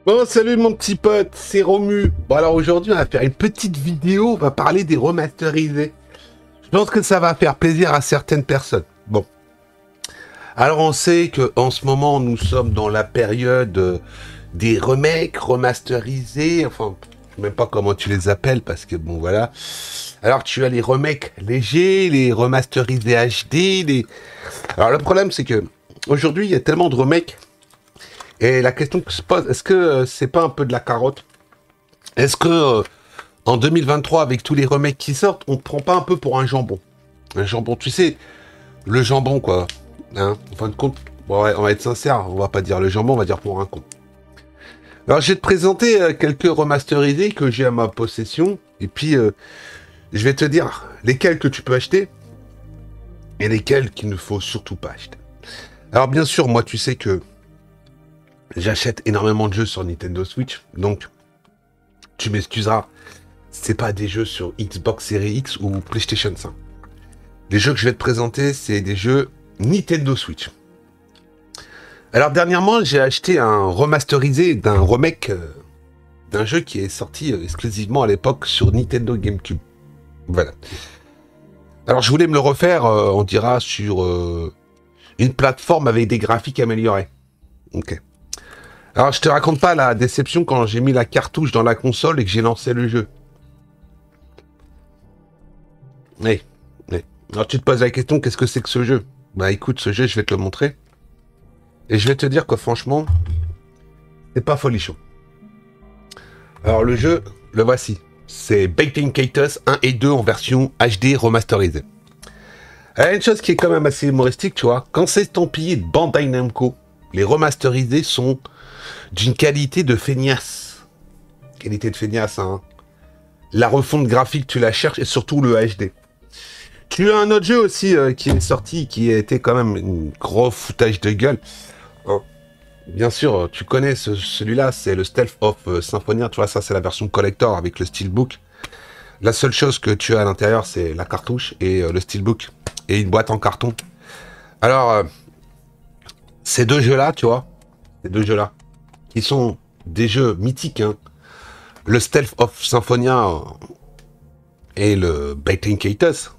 Bon, salut mon petit pote, c'est Romu. Bon, alors aujourd'hui, on va faire une petite vidéo, on va parler des remasterisés. Je pense que ça va faire plaisir à certaines personnes. Bon. Alors, on sait qu'en ce moment, nous sommes dans la période des remakes, remasterisés, enfin, je sais même pas comment tu les appelles, parce que bon, voilà. Alors, tu as les remakes légers, les remasterisés HD, Alors, le problème, c'est que aujourd'hui, il y a tellement de remakes. Et la question que se pose, est-ce que c'est pas un peu de la carotte? Est-ce que en 2023, avec tous les remakes qui sortent, on prend pas un peu pour un jambon? Un jambon, tu sais, le jambon quoi. Hein, en fin de compte, bon, ouais, on va être sincère, on va pas dire le jambon, on va dire pour un con. Alors je vais te présenter quelques remasterisés que j'ai à ma possession, et puis je vais te dire lesquels que tu peux acheter, et lesquels qu'il ne faut surtout pas acheter. Alors bien sûr, moi tu sais que j'achète énormément de jeux sur Nintendo Switch, donc tu m'excuseras, c'est pas des jeux sur Xbox Series X ou PlayStation 5. Les jeux que je vais te présenter, c'est des jeux Nintendo Switch. Alors dernièrement, j'ai acheté un remasterisé d'un remake d'un jeu qui est sorti exclusivement à l'époque sur Nintendo GameCube. Voilà. Alors je voulais me le refaire, on dira, sur une plateforme avec des graphiques améliorés. Ok. Alors, je te raconte pas la déception quand j'ai mis la cartouche dans la console et que j'ai lancé le jeu. Oui, oui. Alors, tu te poses la question, qu'est-ce que c'est que ce jeu? Bah, écoute, ce jeu, je vais te le montrer. Et je vais te dire que franchement, c'est pas folichon. Alors, le jeu, le voici. C'est Baking Kaitos 1 et 2 en version HD remasterisée. Alors, une chose qui est quand même assez humoristique, tu vois. Quand c'est estampillé de Bandai Namco, les remasterisés sont d'une qualité de feignasse. Qualité de feignasse, hein. La refonte graphique, tu la cherches, et surtout le HD. Tu as un autre jeu aussi qui est sorti, qui a été quand même un gros foutage de gueule. Oh. Bien sûr, tu connais celui-là, c'est le Stealth of Symphonia. Tu vois, ça, c'est la version collector avec le steelbook. La seule chose que tu as à l'intérieur, c'est la cartouche et le steelbook. Et une boîte en carton. Alors, ces deux jeux-là, tu vois, ces deux jeux-là, qui sont des jeux mythiques, hein. Le Stealth of Symphonia et le Baking Kaitos,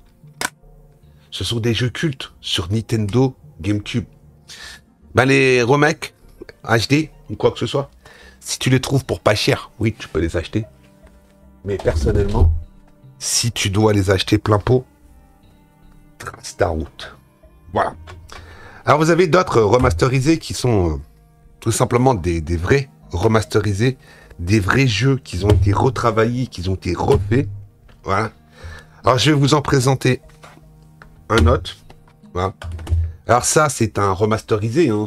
ce sont des jeux cultes sur Nintendo GameCube. Ben, les remakes HD ou quoi que ce soit, si tu les trouves pour pas cher, oui, tu peux les acheter. Mais personnellement, si tu dois les acheter plein pot, trace ta route. Voilà. Alors vous avez d'autres remasterisés qui sont tout simplement des vrais remasterisés, des vrais jeux qui ont été retravaillés, qui ont été refaits. Voilà. Alors je vais vous en présenter un autre. Voilà. Alors ça, c'est un remasterisé, hein,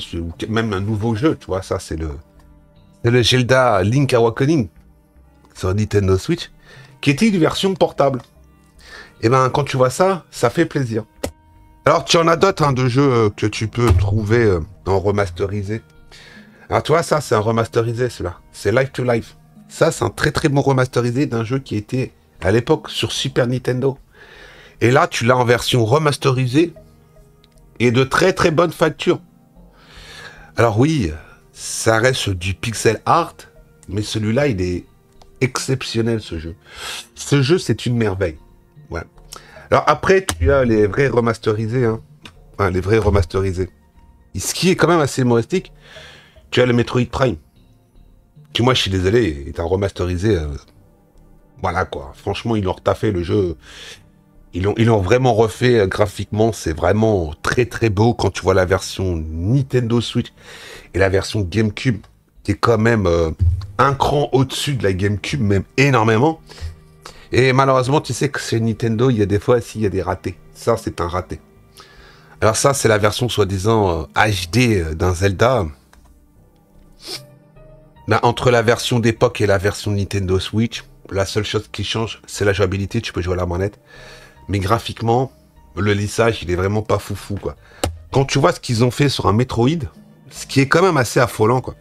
même un nouveau jeu, tu vois. Ça, c'est le Zelda Link Awakening sur Nintendo Switch, qui était une version portable. Et ben, quand tu vois ça, ça fait plaisir. Alors, tu en as d'autres, hein, de jeux que tu peux trouver en remasterisé. Alors, tu vois, ça, c'est un remasterisé, celui-là. C'est Life to Life. Ça, c'est un très très bon remasterisé d'un jeu qui était, à l'époque, sur Super Nintendo. Et là, tu l'as en version remasterisée et de très très bonne facture. Alors oui, ça reste du pixel art, mais celui-là, il est exceptionnel, ce jeu. Ce jeu, c'est une merveille. Ouais. Alors après, tu as les vrais remasterisés, hein. Enfin, les vrais remasterisés. Et ce qui est quand même assez humoristique, tu as le Metroid Prime. Qui, moi, je suis désolé, est un remasterisé. Voilà, quoi. Franchement, ils l'ont retaffé, le jeu. Ils l'ont vraiment refait graphiquement. C'est vraiment très, très beau quand tu vois la version Nintendo Switch et la version GameCube, qui est quand même un cran au-dessus de la GameCube, même énormément. Et malheureusement, tu sais que chez Nintendo, il y a des fois, s'il y a des ratés. Ça, c'est un raté. Alors ça, c'est la version soi-disant HD d'un Zelda. Ben, entre la version d'époque et la version Nintendo Switch, la seule chose qui change, c'est la jouabilité. Tu peux jouer à la manette. Mais graphiquement, le lissage, il est vraiment pas foufou, quoi. Quand tu vois ce qu'ils ont fait sur un Metroid, ce qui est quand même assez affolant, quoi.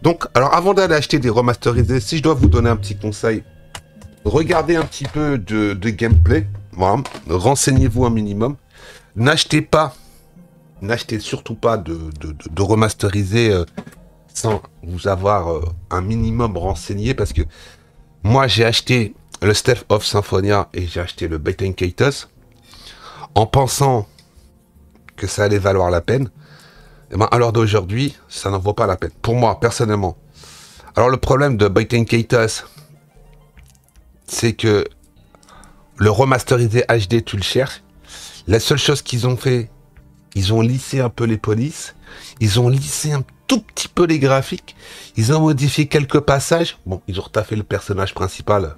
Donc, alors avant d'aller acheter des remasterisés, si je dois vous donner un petit conseil, regardez un petit peu de gameplay, voilà. Renseignez-vous un minimum. N'achetez surtout pas de remasterisés sans vous avoir un minimum renseigné, parce que moi j'ai acheté le Stealth of Symphonia et j'ai acheté le Bait Kaitos en pensant que ça allait valoir la peine. Et ben, à l'heure d'aujourd'hui, ça n'en vaut pas la peine. Pour moi, personnellement. Alors, le problème de Bait Kaitos, c'est que le remasterisé HD, tu le cherches. La seule chose qu'ils ont fait, ils ont lissé un peu les polices. Ils ont lissé un tout petit peu les graphiques. Ils ont modifié quelques passages. Bon, ils ont retaffé le personnage principal.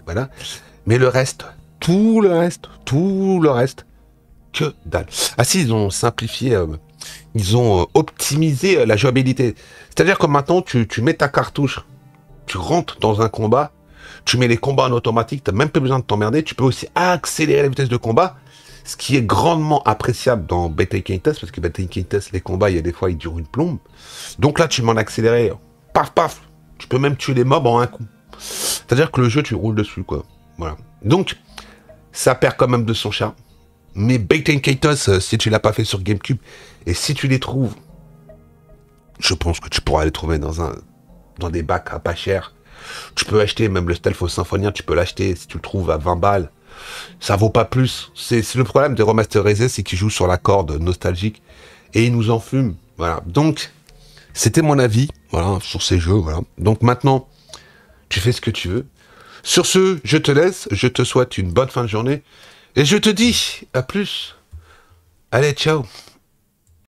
Voilà. Mais le reste, tout le reste, que dalle. Ah si, ils ont simplifié, ils ont optimisé la jouabilité. C'est-à-dire que maintenant, tu mets ta cartouche, tu rentres dans un combat, tu mets les combats en automatique, tu n'as même pas besoin de t'emmerder, tu peux aussi accélérer la vitesse de combat, ce qui est grandement appréciable dans Bait Kaitos, parce que Bait Kaitos, les combats, il y a des fois, ils durent une plombe. Donc là, tu m'en accéléré, paf, paf, tu peux même tuer les mobs en un coup. C'est-à-dire que le jeu, tu roules dessus, quoi. Voilà. Donc, ça perd quand même de son charme. Mais Bait Kaitos, si tu l'as pas fait sur GameCube, et si tu les trouves, je pense que tu pourras les trouver dans des bacs à pas cher. Tu peux acheter même le Stealth of Symphonia, tu peux l'acheter si tu le trouves à 20 balles. Ça vaut pas plus. C'est le problème des remasterisés, c'est qu'ils jouent sur la corde nostalgique et ils nous en fument. Voilà. Donc, c'était mon avis, voilà, sur ces jeux, voilà. Donc maintenant, tu fais ce que tu veux. Sur ce, je te laisse, je te souhaite une bonne fin de journée et je te dis à plus. Allez, ciao.